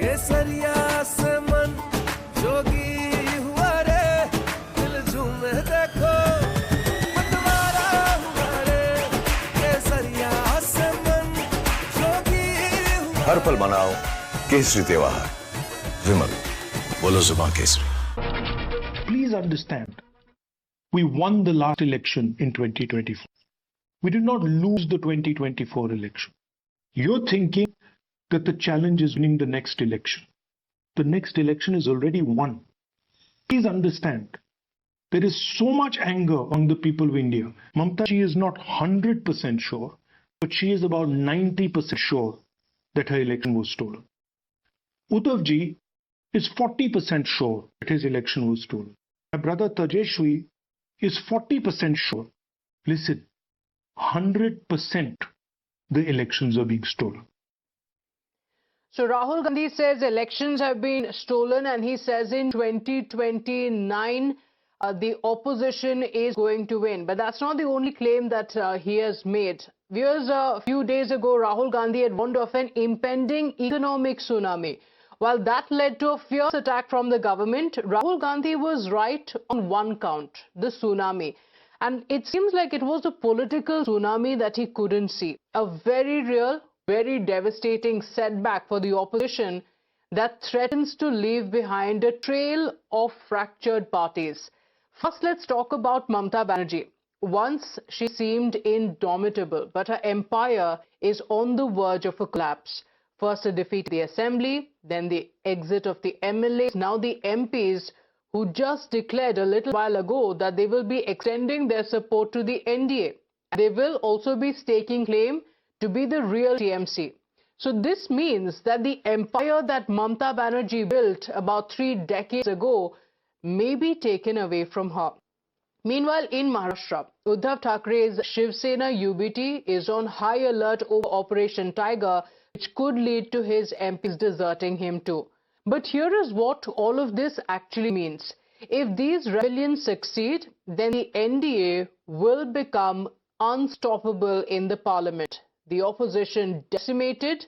केसरिया से मन जोगी हुआ रे, दिल झूमे देखो मतवारा हुआ रे, केसरिया से मन जोगी हुआ। हर पल मनाओ केसरी त्योहार। विमल, बोलो जुबान Kesari. Please understand, we won the last election in 2024. We did not lose the 2024 election. You're thinking that the challenge is winning the next election. The next election is already won. Please understand, there is so much anger among the people of India. Mamta ji is not 100% sure, but she is about 90% sure that her election was stolen. Uddhav ji is 40% sure that his election was stolen. My brother Tejashwi is 40% sure. Listen, 100% the elections are being stolen. So Rahul Gandhi says elections have been stolen, and he says in 2029 the opposition is going to win. But that's not the only claim that he has made. Viewers, a few days ago, Rahul Gandhi had warned of an impending economic tsunami. While that led to a fierce attack from the government, Rahul Gandhi was right on one count, the tsunami. And it seems like it was a political tsunami that he couldn't see. A very real, very devastating setback for the opposition that threatens to leave behind a trail of fractured parties. First, let's talk about Mamata Banerjee. Once she seemed indomitable, but her empire is on the verge of a collapse. First a defeat in the assembly, then the exit of the MLAs, now the MPs who just declared a little while ago that they will be extending their support to the NDA. They will also be staking claim to be the real TMC. So this means that the empire that Mamata Banerjee built about 3 decades ago may be taken away from her. Meanwhile, in Maharashtra, Uddhav Thackeray's Shiv Sena UBT is on high alert over Operation Tiger, which could lead to his MPs deserting him too. But here is what all of this actually means. If these rebellions succeed, then the NDA will become unstoppable in the parliament. The opposition decimated,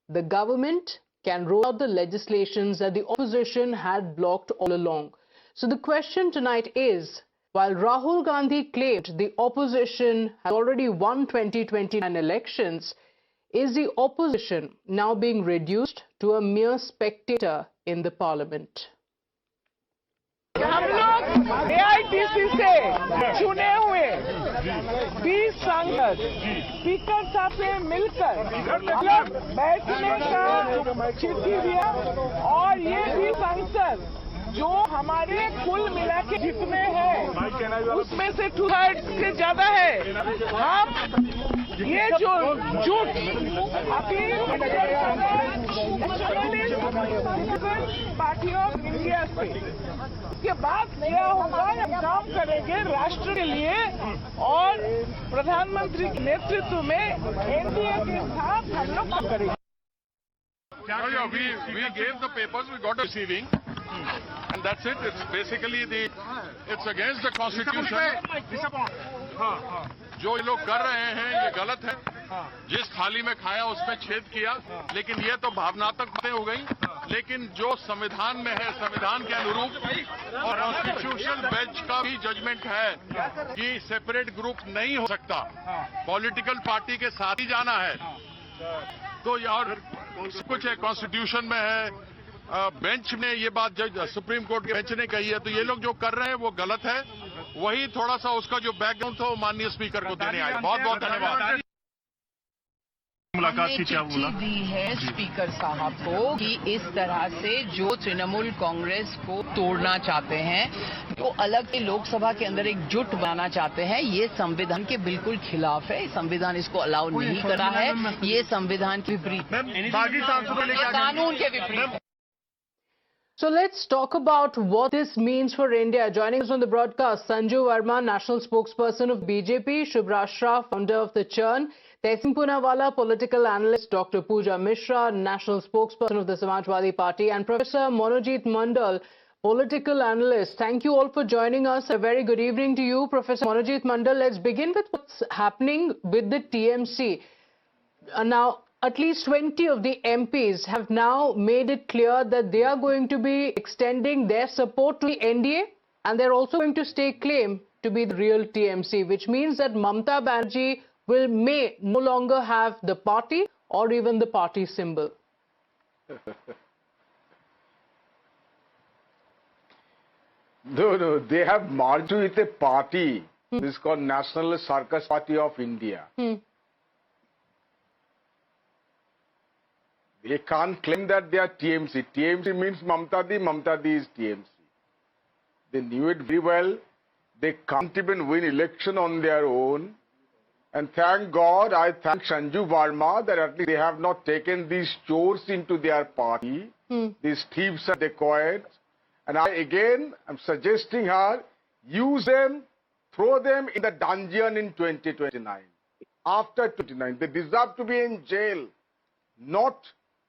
the government can roll out the legislations that the opposition had blocked all along. So the question tonight is, while Rahul Gandhi claimed the opposition has already won 2029 elections, is the opposition now being reduced to a mere spectator in the parliament? हम लोग AITC से चुने हुए 20 सांसद speaker साहब से मिलकर बैठने का चिट्ठी दिया, और ये भी सांसद जो हमारे कुल मिला के जितने हैं उसमें से 2/3 से ज्यादा है। हम ये जो झूठ अभी पार्टी ऑफ इंडिया से के बाद क्या होगा, हम काम करेंगे राष्ट्र के लिए और प्रधानमंत्री के नेतृत्व में NDA के साथ हम लोग काम करेंगे। We gave the papers, we got a receiving, and that's it. It's basically it's against the constitution. जो ये लोग कर रहे हैं ये गलत है। जिस थाली में खाया उसमें छेद किया, लेकिन ये तो भावनात्मक बातें हो गई। लेकिन जो संविधान में है, संविधान के अनुरूप और कॉन्स्टिट्यूशनल बेंच का भी जजमेंट है कि सेपरेट ग्रुप नहीं हो सकता, पॉलिटिकल पार्टी के साथ ही जाना है। तो और कुछ है कॉन्स्टिट्यूशन में है, बेंच में ये बात जज सुप्रीम कोर्ट के बेंच ने कही है, तो ये लोग जो कर रहे हैं वो गलत है। वही थोड़ा सा उसका जो बैकग्राउंड था वो माननीय स्पीकर को देने आए। बहुत बहुत धन्यवाद। हमने चिट्ठी दी है स्पीकर साहब को कि इस तरह से जो तृणमूल कांग्रेस को तोड़ना चाहते हैं, जो अलग के लोकसभा के अंदर एक जुट बनाना चाहते हैं, ये संविधान के बिल्कुल खिलाफ है। संविधान इसको अलाउ नहीं करा है, ये संविधान के विपरीत, कानून के विपरीत। So let's talk about what this means for India. Joining us on the broadcast, Sanju Verma, national spokesperson of BJP, Shubhra Shah, founder of the Churn, Tehsing Poonawala, political analyst, Dr. Pooja Mishra, national spokesperson of the Samajwadi Party, and Professor Manojit Mandal, political analyst. Thank you all for joining us. A very good evening to you, Professor Manojit Mandal. Let's begin with what's happening with the TMC. Now, At least 20 of the MPs have now made it clear that they are going to be extending their support to the NDA, and they're also going to stake claim to be the real TMC, which means that Mamata Banerjee may no longer have the party or even the party symbol. No, they have merged with a party. This is called National Circus Party of India. They can't claim that they are TMC. TMC means Mamta Di is TMC. They knew it very well. They can't even win election on their own. And thank God, I thank Sanju Verma that at least they have not taken these chores into their party, these thieves and dacoits. And I'm suggesting her, use them, throw them in the dungeon in 2029. After 29, they deserve to be in jail, not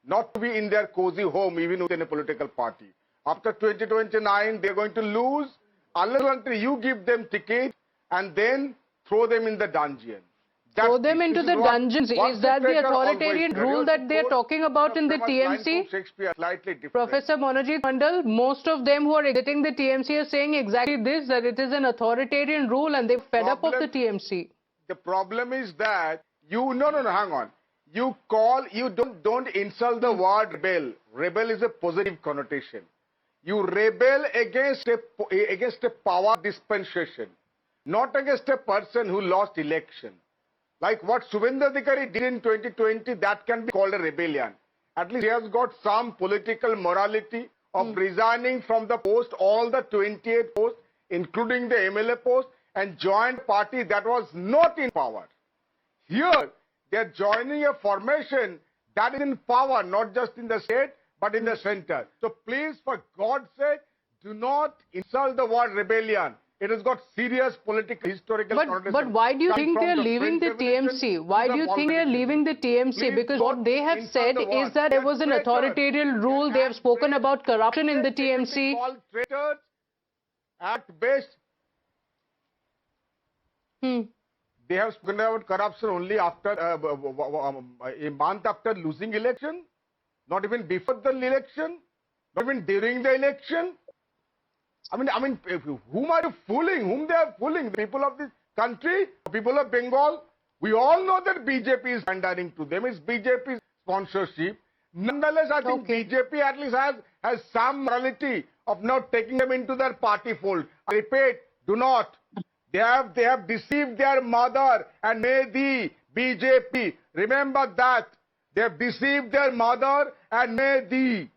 to be in their cozy home, even within a political party. After 2029, they're going to lose until you give them ticket and then throw them in the dungeon. Throw them into the dungeons. Is that the authoritarian rule that they're talking about in the TMC? Professor Banerjee Mandal, most of them who are exiting the TMC are saying exactly this, that it is an authoritarian rule and they're fed up of the TMC. The problem is that hang on. You don't insult the word rebel. Rebel is a positive connotation. You rebel against a power dispensation, not against a person who lost election. Like what Subhendra Adhikari did in 2020, that can be called a rebellion. At least he has got some political morality of resigning from the post, all the 28 posts, including the MLA post, and joined a party that was not in power. Here, they are joining a formation that is in power, not just in the state, but in the center. So please, for God's sake, do not insult the word rebellion. It has got serious political, historical connotation. But why do you think they are leaving the TMC? Why do you think they are leaving the TMC? Because what they have said is that there was an authoritarian rule. They have spoken about corruption in the TMC. Traitors at best. They have spoken about corruption only after a month after losing election, not even before the election, not even during the election. I mean, whom are you fooling? Whom they are fooling? The people of this country, the people of Bengal. We all know that BJP is pandering to them. It's BJP's sponsorship. Nonetheless, I think BJP at least has some morality of not taking them into their party fold. I repeat, do not. They have deceived their mother and made the BJP. Remember that. They have deceived their mother and they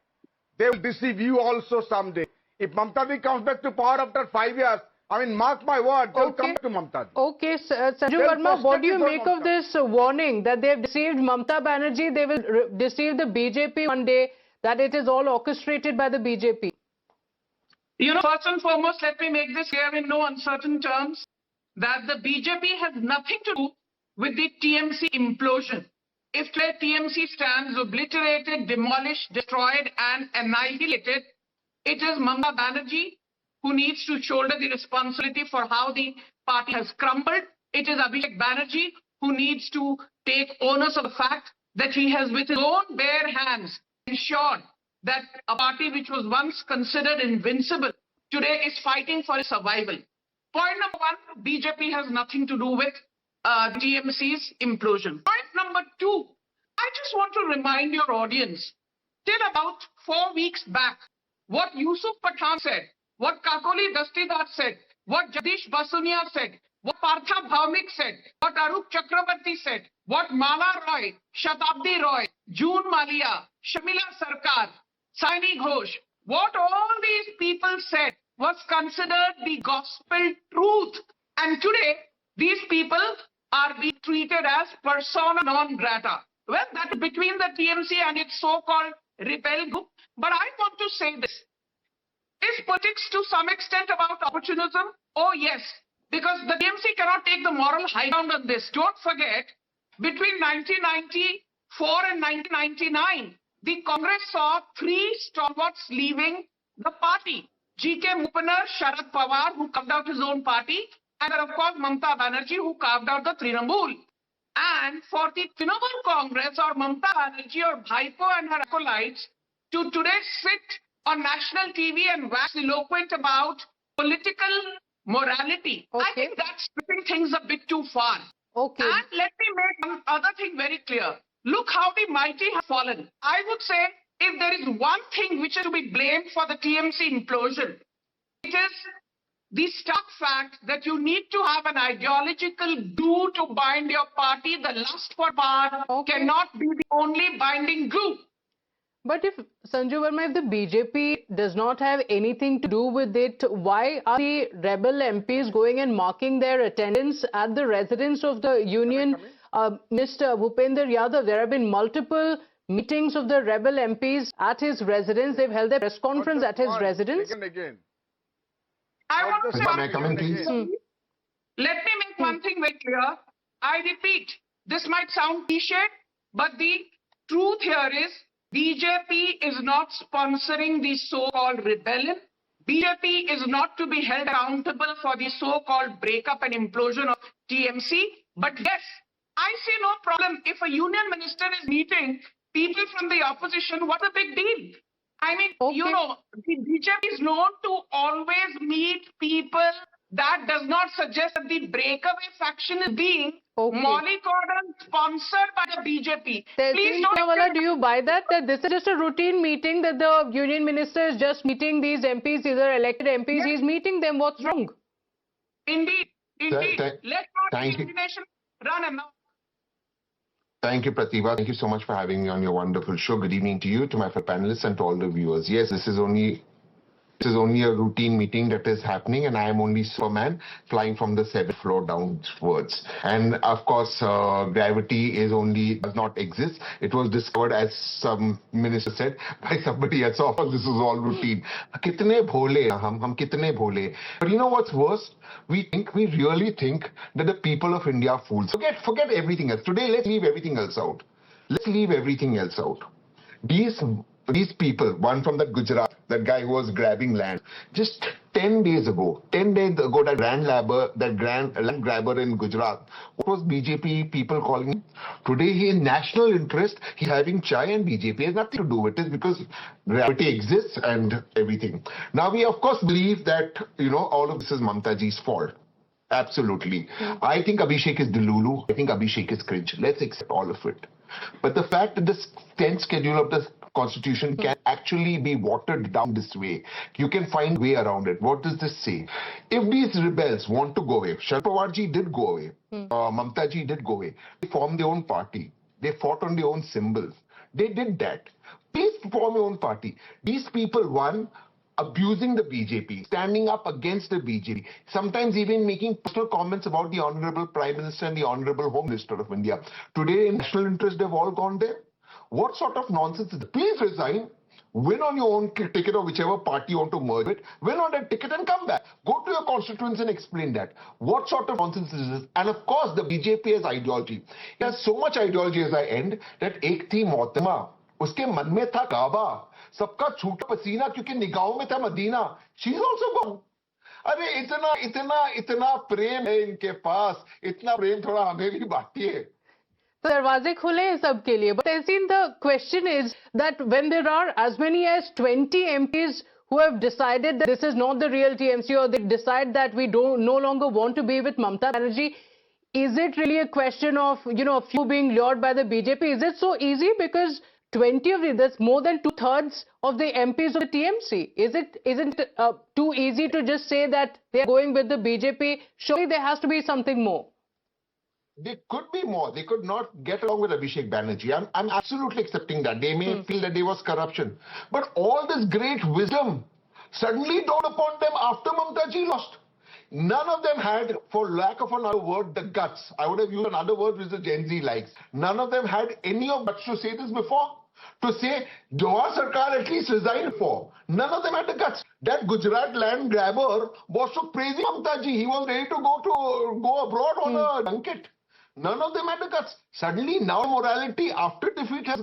will deceive you also someday. If Mamta comes back to power after 5 years, I mean, mark my word, they'll come to Mamta. Okay, Sanju Verma, what do you make of this warning that they have deceived Mamata Banerjee, they will deceive the BJP one day, that it is all orchestrated by the BJP? First and foremost, let me make this clear in no uncertain terms, that the BJP has nothing to do with the TMC implosion. If the TMC stands obliterated, demolished, destroyed and annihilated, it is Mamata Banerjee who needs to shoulder the responsibility for how the party has crumbled. It is Abhishek Banerjee who needs to take onus of the fact that he has with his own bare hands ensured that a party which was once considered invincible today is fighting for its survival. Point number one, BJP has nothing to do with TMC's implosion. Point number two, I just want to remind your audience, till about 4 weeks back, what Yusuf Pathan said, what Kakoli Dastidar said, what Jagdish Basunia said, what Partha Bhaumik said, what Arup Chakrabarti said, what Mala Roy, Shatabdi Roy, June Malia, Shamila Sarkar, Saini Ghosh, what all these people said was considered the gospel truth. And today, these people are being treated as persona non grata. Well, that's between the TMC and its so-called rebel group. But I want to say this. Is politics to some extent about opportunism? Oh, yes. Because the TMC cannot take the moral high ground on this. Don't forget, between 1994 and 1999, the Congress saw 3 stalwarts leaving the party. G.K. Mupanar, Sharad Pawar, who carved out his own party, and of course Mamata Banerjee, who carved out the Trinamool. And for the Trinamool Congress or Mamata Banerjee or Bhaipo and her acolytes to today sit on national TV and wax eloquent about political morality, I Okay. think that's stripping things a bit too far. Okay. And let me make one other thing very clear. Look how the mighty have fallen. I would say if there is one thing which is to be blamed for the TMC implosion, it is the stark fact that you need to have an ideological glue to bind your party. The lust for power Okay. cannot be the only binding glue. But if Sanju Verma, if the BJP does not have anything to do with it, why are the rebel MPs going and marking their attendance at the residence of the union? Mr. Bhupender Yadav, there have been multiple meetings of the rebel MPs at his residence. They've held their press conference at his residence. Again. I want to say May I come in, please? Let me make one thing very clear. I repeat, this might sound cliche, but the truth here is BJP is not sponsoring the so-called rebellion. BJP is not to be held accountable for the so-called breakup and implosion of TMC. But yes, I see no problem if a union minister is meeting people from the opposition. What a big deal. I mean, Okay. you know, the BJP is known to always meet people. That does not suggest that the breakaway faction is being mollycoddled, sponsored by the BJP. Please don't. Do you buy that? That this is just a routine meeting, that the union minister is just meeting these MPs, these are elected MPs, Yes. he's meeting them. What's wrong? Indeed, indeed. Th- Let's not thank you. imagination run and now. Thank you, Pratibha. Thank you so much for having me on your wonderful show. Good evening to you, to my fellow panelists, and to all the viewers. Yes, this is only a routine meeting that is happening, and I am only Superman flying from the 7th floor downwards. And of course, gravity does not exist. It was discovered, as some minister said, by somebody else. So this is all routine. Kitne bhole, hum kitne bhole. But you know what's worse? We really think that the people of India are fools. Forget everything else. Today, let's leave everything else out. These people, one from that Gujarat, that guy who was grabbing land, just 10 days ago, that land grabber in Gujarat, what was BJP people calling him? Today he is national interest, he's having chai, and BJP has nothing to do with it because gravity exists and everything. Now we of course believe that, all of this is Mamta ji's fault. Absolutely. I think Abhishek is delulu. I think Abhishek is cringe. Let's accept all of it. But the fact that the 10th schedule of the Constitution can actually be watered down this way, you can find a way around it. What does this say? If these rebels want to go away, Sharad Pawar ji did go away, Mamta ji did go away. They formed their own party. They fought on their own symbols. They did that. Please form your own party. These people, one, abusing the BJP, standing up against the BJP, sometimes even making personal comments about the Honorable Prime Minister and the Honorable Home Minister of India. Today, in national interest, they've all gone there. What sort of nonsense is it? Please resign, win on your own ticket or whichever party you want to merge with, win on that ticket and come back. Go to your constituents and explain that. What sort of nonsense is this? And of course, the BJP has ideology. It has so much ideology as I end that ek thi Mohtama, uske man mein tha Kaaba, sabka chhoota pasina kyunki nigaahon mein tha Madina. She's also gone. अरे इतना प्रेम है इनके पास, इतना प्रेम थोड़ा हमें भी बांटिए. So darwaze khule hain sabke liye. But Tehseen, the question is that when there are as many as 20 MPs who have decided that this is not the real TMC, or they decide that we no longer want to be with Mamata Banerjee, is it really a question of, a few being lured by the BJP? Is it so easy? Because 20 of these, that's more than 2/3 of the MPs of the TMC. Isn't it too easy to just say that they're going with the BJP? Surely there has to be something more. There could be more. They could not get along with Abhishek Banerjee. I'm absolutely accepting that. They may feel that there was corruption. But all this great wisdom suddenly dawned upon them after Mamta ji lost. None of them had, for lack of another word, the guts. I would have used another word which the Gen Z likes. None of them had any of guts to say this before. To say, Jawahar Sarkar at least resigned for. None of them had the guts. That Gujarat land grabber was so praising Mamta ji. He was ready to go abroad on a junket. None of them had the guts. Suddenly now morality after defeat has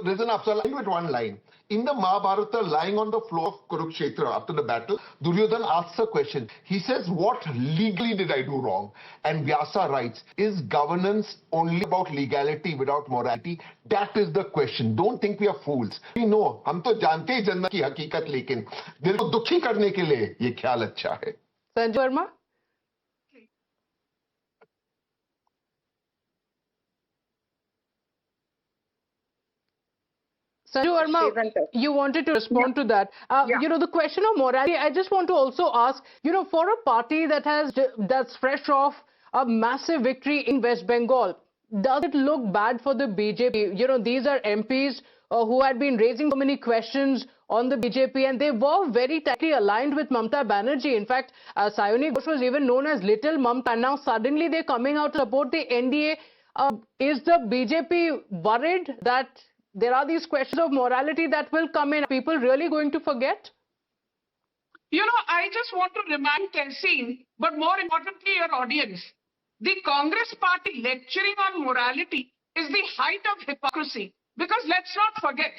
risen up. So line with one line. In the Mahabharata, lying on the floor of Kurukshetra after the battle, Duryodhana asks a question. He says, what legally did I do wrong? And Vyasa writes, is governance only about legality without morality? That is the question. Don't think we are fools. We know, हम तो जानते हैं जन्नत की हकीकत, लेकिन दिल को दुखी करने के लिए ये ख्याल अच्छा है. Sanjay Verma? Sanju Verma, you wanted to respond to that. You know, the question of morality, I just want to also ask, you know, for a party that's fresh off a massive victory in West Bengal, does it look bad for the BJP? You know, these are MPs who had been raising so many questions on the BJP, and they were very tightly aligned with Mamata Banerjee. In fact, Sayoni Ghosh was even known as Little Mamta. Now suddenly they're coming out to support the NDA. Is the BJP worried that there are these questions of morality that will come in? Are people really going to forget? You know, I just want to remind Tehseen, but more importantly, your audience, the Congress party lecturing on morality is the height of hypocrisy. Because let's not forget,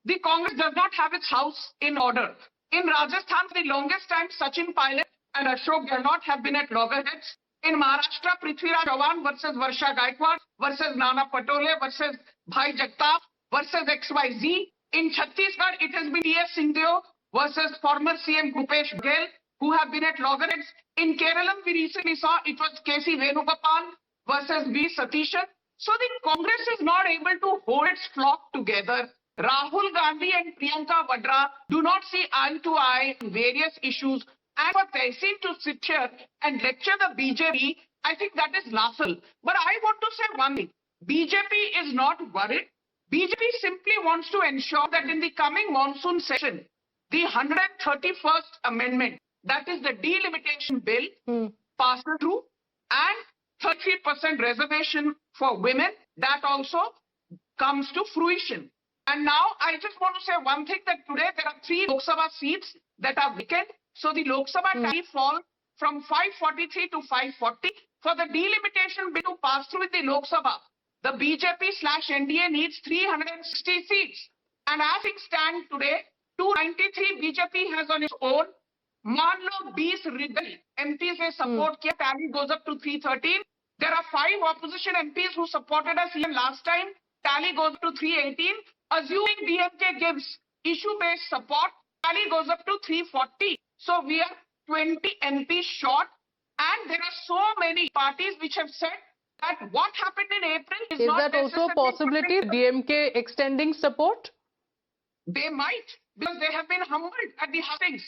the Congress does not have its house in order. In Rajasthan, for the longest time, Sachin Pilot and Ashok Gehlot have been at loggerheads. In Maharashtra, Prithviraj Chavan versus Varsha Gaikwad versus Nana Patole versus Bhai Jagtap versus XYZ. In Chhattisgarh, it has been T.S. Singhdeo versus former CM Bhupesh Baghel, who have been at loggerheads. In Kerala, we recently saw it was K.C. Venugopal versus V. Satishan. So the Congress is not able to hold its flock together. Rahul Gandhi and Priyanka Vadra do not see eye to eye on various issues. And for Tehseen to sit here and lecture the BJP, I think that is laughable. But I want to say one thing. BJP is not worried. BJP simply wants to ensure that in the coming monsoon session, the 131st Amendment, that is the delimitation bill, passes through, and 30% reservation for women, that also comes to fruition. And now I just want to say one thing, that today there are 3 Lok Sabha seats that are vacant. So the Lok Sabha tally falls from 543 to 540. For the delimitation bill to pass through in the Lok Sabha, the BJP/NDA needs 360 seats. And as it stands today, 293 BJP has on its own. मान लो 20 Regal MPs ने support किया, tally goes up to 313. There are 5 opposition MPs who supported us even last time, tally goes up to 318. Assuming DMK gives issue-based support, tally goes up to 340. So we are 20 MPs short, and there are so many parties which have said that what happened in April is not that also a possibility, DMK extending support? They might, because they have been humbled at the housings.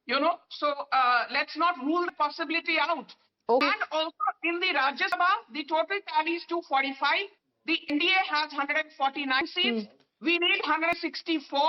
You know, so let's not rule the possibility out. Okay. And also in the Rajya Sabha, the total tally is 245. The NDA has 149 seats. We need 164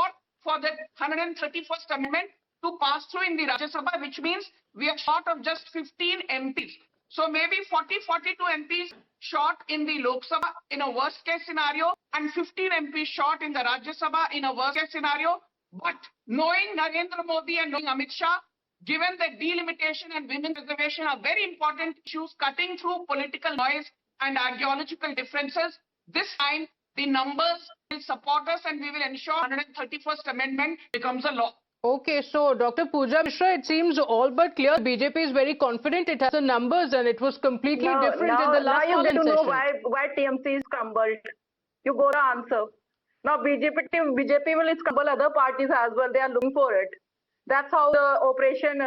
for the 131st Amendment to pass through in the Rajya Sabha, which means we are short of just 15 MPs. So maybe 42 MPs short in the Lok Sabha in a worst case scenario, and 15 MPs short in the Rajya Sabha in a worst case scenario. But knowing Narendra Modi and knowing Amit Shah, given that delimitation and women's reservation are very important issues cutting through political noise and ideological differences, this time the numbers will support us and we will ensure 131st Amendment becomes a law. Okay, so Dr. Pooja Mishra, it seems all but clear. BJP is very confident it has the numbers and it was completely different in the last Now you get to know session. why TMC is crumbled. You got to answer. Now BJP will crumble other parties as well. They are looking for it. That's how the Operation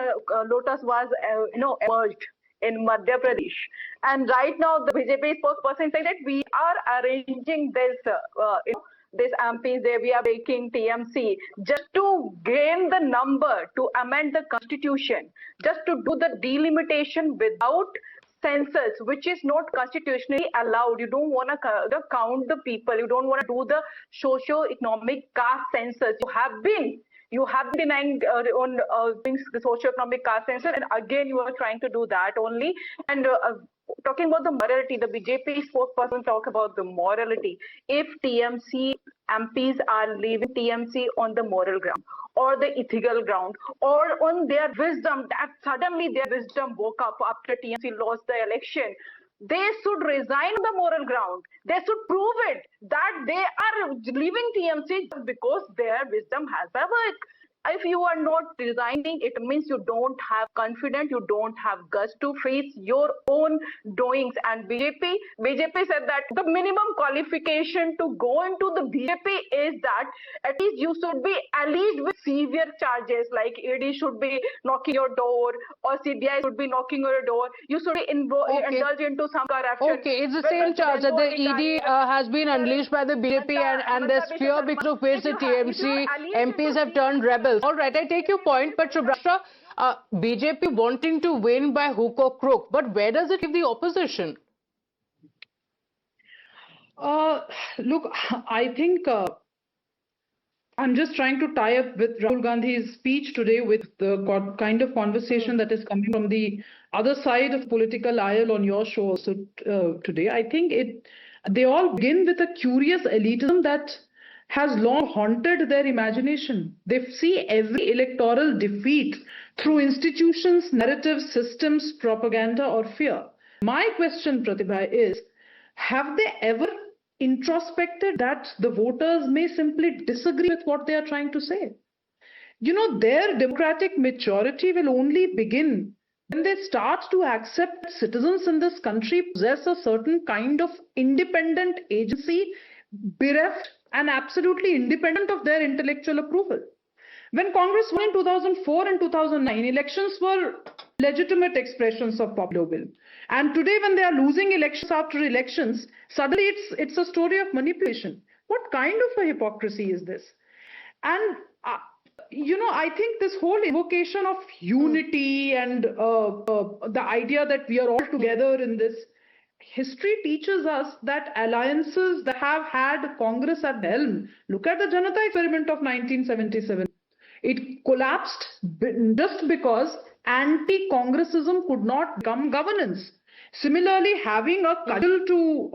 Lotus was, emerged in Madhya Pradesh. And right now the BJP spokesperson said that we are arranging this, this MPs there, we are making TMC just to gain the number to amend the constitution, just to do the delimitation without census, which is not constitutionally allowed. You don't want to count the people. You don't want to do the socio-economic caste census. You have been denying on doing the socio-economic caste census, and again you are trying to do that only. And talking about the morality, the BJP spokesperson talk about the morality. If TMC MPs are leaving TMC on the moral ground or the ethical ground or on their wisdom, that suddenly their wisdom woke up after TMC lost the election, they should resign on the moral ground. They should prove it that they are leaving TMC just because their wisdom has a work. If you are not resigning, it means you don't have confidence, you don't have guts to face your own doings. And BJP said that the minimum qualification to go into the BJP is that at least you should be alleged with severe charges, like ED should be knocking your door or CBI should be knocking your door. You should be indulged into some corruption. Okay, it's the same charge that the ED has been unleashed by the BJP and there's fear because of which the TMC MPs have turned rebels. All right, I take your point, but Subhashra, BJP wanting to win by hook or crook, but where does it leave the opposition? Look, I think I'm just trying to tie up with Rahul Gandhi's speech today with the kind of conversation that is coming from the other side of political aisle on your show also today. I think they all begin with a curious elitism that has long haunted their imagination. They see every electoral defeat through institutions, narratives, systems, propaganda or fear. My question, Pratibha, is have they ever introspected that the voters may simply disagree with what they are trying to say? You know, their democratic maturity will only begin when they start to accept that citizens in this country possess a certain kind of independent agency, bereft and absolutely independent of their intellectual approval. When Congress won in 2004 and 2009, elections were legitimate expressions of popular will. And today, when they are losing elections after elections, suddenly it's a story of manipulation. What kind of a hypocrisy is this? And you know, I think this whole invocation of unity and the idea that we are all together in this, history teaches us that alliances that have had Congress at the helm, look at the Janata experiment of 1977. It collapsed just because anti-Congressism could not become governance. Similarly, having a cudgel to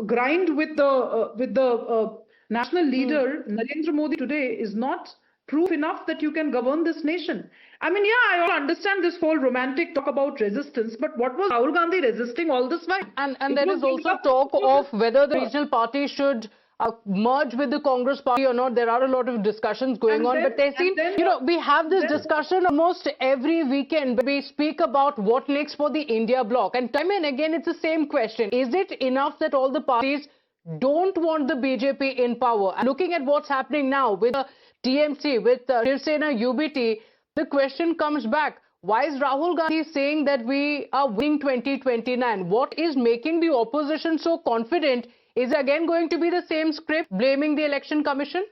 grind with the national leader Narendra Modi today is not proof enough that you can govern this nation. I mean, yeah, I understand this whole romantic talk about resistance, but what was Rahul Gandhi resisting all this while? And there is also talk of whether the regional party should merge with the Congress party or not. There are a lot of discussions going on, but we have this discussion almost every weekend where we speak about what next for the India bloc, and time and again it's the same question. Is it enough that all the parties don't want the BJP in power? And looking at what's happening now with the TMC, with Shiv Sena UBT, the question comes back. Why is Rahul Gandhi saying that we are winning 2029? What is making the opposition so confident? Is it again going to be the same script, blaming the election commission?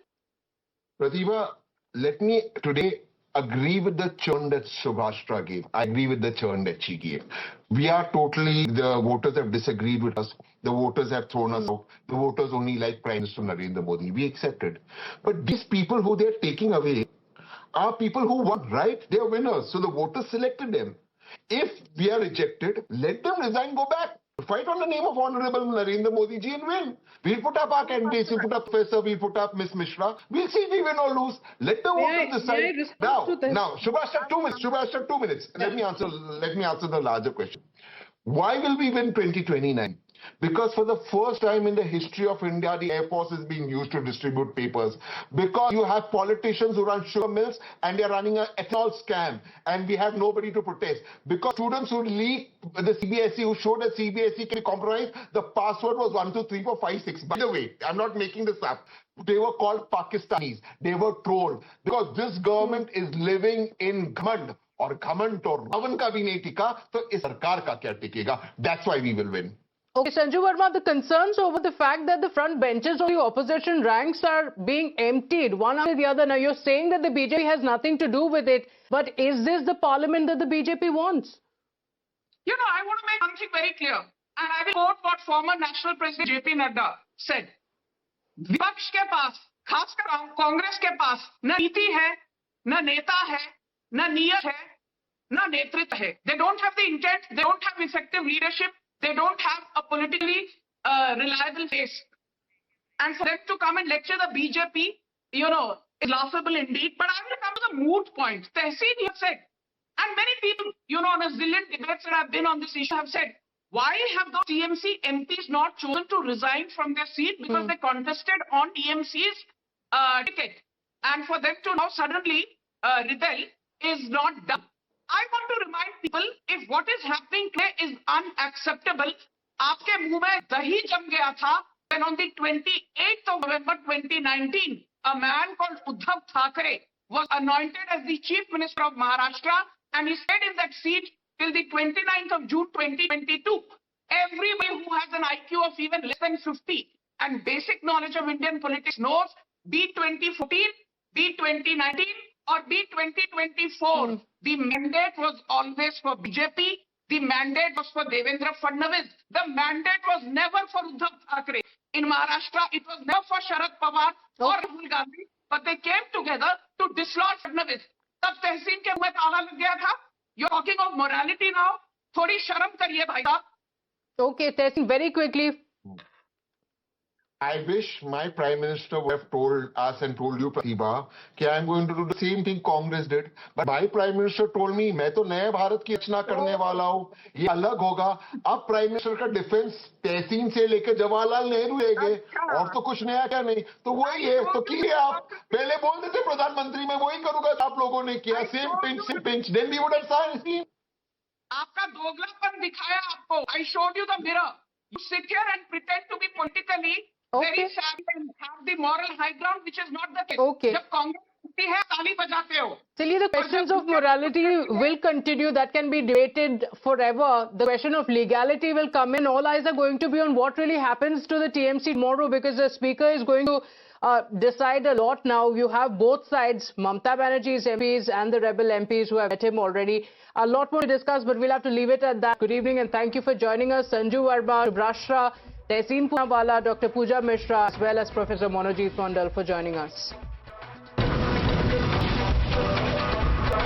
Pratibha, let me today agree with the churn that Subhashra gave. I agree with the churn that she gave. The voters have disagreed with us. The voters have thrown us out. The voters only like Prime Minister Narendra Modi. We accepted. But these people who they're taking away are people who won, right? They are winners. So the voters selected them. If we are rejected, let them resign, go back. Fight on the name of Honorable Narendra Modi ji and win. We'll put up our candidates, we'll put up Professor, we'll put up Miss Mishra. We'll see if we win or lose. Let the voters decide. Now, Subhashra, 2 minutes. Subhashra, 2 minutes. Let me answer the larger question. Why will we win 2029? Because for the first time in the history of India, the Air Force is being used to distribute papers. Because you have politicians who run sugar mills and they are running an ethanol scam and we have nobody to protest. Because students who leak the CBSE, who showed that CBSE can be compromised, the password was 1, 2, 3, 4, 5, 6. By the way, I'm not making this up. They were called Pakistanis. They were trolled. Because this government is living in Ghamand. Or Ghamand or Ravan ka bhi nahi tika, so is sarkar ka kya tikega? That's why we will win. Okay, Sanju Verma, the concerns over the fact that the front benches of the opposition ranks are being emptied one after the other. Now, you're saying that the BJP has nothing to do with it, but is this the parliament that the BJP wants? You know, I want to make something very clear, and I will quote what former National President JP Nadda said. विपक्ष के पास, खासकर कांग्रेस के पास, न नीति है, न नेता है, न नियत है, न नेतृत्व है. They don't have the intent, they don't have effective leadership. They don't have a politically reliable face. And for them to come and lecture the BJP, you know, is laughable indeed. But I will come to the moot point. Tehseen has said And many people, you know, on a zillion debates that I've been on this issue have said, why have those TMC MPs not chosen to resign from their seat because they contested on TMC's ticket? And for them to now suddenly rebel is not done. I want to remind people, if what is happening today is unacceptable, aapke muh mein dahi jam gaya tha when on the 28th of November 2019, a man called Uddhav Thackeray was anointed as the Chief Minister of Maharashtra, and he stayed in that seat till the 29th of June 2022. Everybody who has an IQ of even less than 50 and basic knowledge of Indian politics knows, be 2014, be 2019, or be 2024, the mandate was always for BJP. The mandate was for Devendra Fadnavis. The mandate was never for Uddhav Thackeray. In Maharashtra, it was never for Sharad Pawar or Rahul Gandhi, but they came together to dislodge Fadnavis. Tab Tehseen ke muh tala lag gaya tha. You're talking of morality now. Thodi sharam kariye bhai saab. Okay, Tehseen, very quickly. I wish my Prime Minister would have told us and told you, Pratibha, that I am going to do the same thing Congress did. But my Prime Minister told me, मैं तो नए भारत की रचना करने वाला हूँ. ये अलग होगा. अब Prime Minister का डिफेंस तहसीन से लेकर जवाहरलाल नेहरू ले गए. और तो कुछ नया क्या नहीं. तो वही है. तो किए आप. पहले बोल देते प्रधानमंत्री मैं वही करूँगा. आप लोगों ने किया. Same pinch. Then we would have signed. आपका दोगलापन दिखाया आपको. I showed you the mirror. You sit here and pretend to be politically very savvy and have the moral high ground, which is not the case. जब कांग्रेस होती है ताली बजाते हो. Chaliye, the questions of morality will continue. That can be debated forever. The question of legality will come in. All eyes are going to be on what really happens to the TMC tomorrow, because the speaker is going to decide a lot now. You have both sides, Mamata Banerjee's MPs and the rebel MPs who have met him already. A lot more to discuss, but we'll have to leave it at that. Good evening and thank you for joining us. Sanju Verma, Brashra, Tehseen Poonawalla, Dr. Pooja Mishra, as well as Professor Monojit Mondal for joining us.